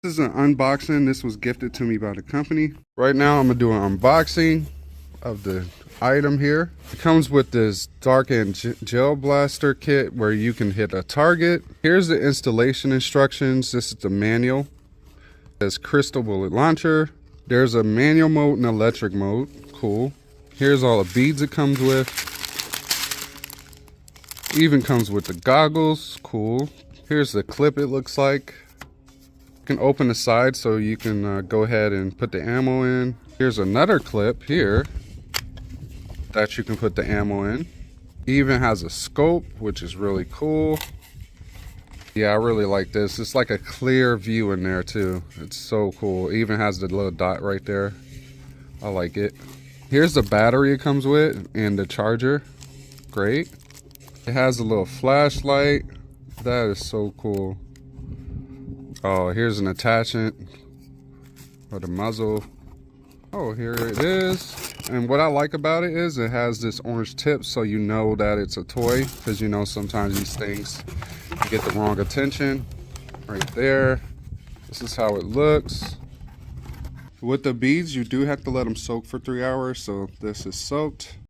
This is an unboxing. This was gifted to me by the company. Right now I'm gonna do an unboxing of the item here. It comes with this darkened gel blaster kit where you can hit a target. Here's the installation instructions. This is the manual. There's crystal bullet launcher. There's a manual mode and electric mode. Cool. Here's all the beads it comes with. Even comes with the goggles. Cool. Here's the clip it looks like. You can open the side so you can go ahead and put the ammo in. Here's another clip here that you can put the ammo in. Even has a scope, which is really cool. Yeah, I really like this. It's like a clear view in there too. It's so cool. It even has the little dot right there. I like it. Here's the battery it comes with and the charger. Great. It has a little flashlight. That is so cool. Oh, here's an attachment for the muzzle. Oh, here it is. And what I like about it is it has this orange tip, so you know that it's a toy, because you know sometimes these things you get the wrong attention. Right there. This is how it looks. With the beads, you do have to let them soak for 3 hours, so this is soaked.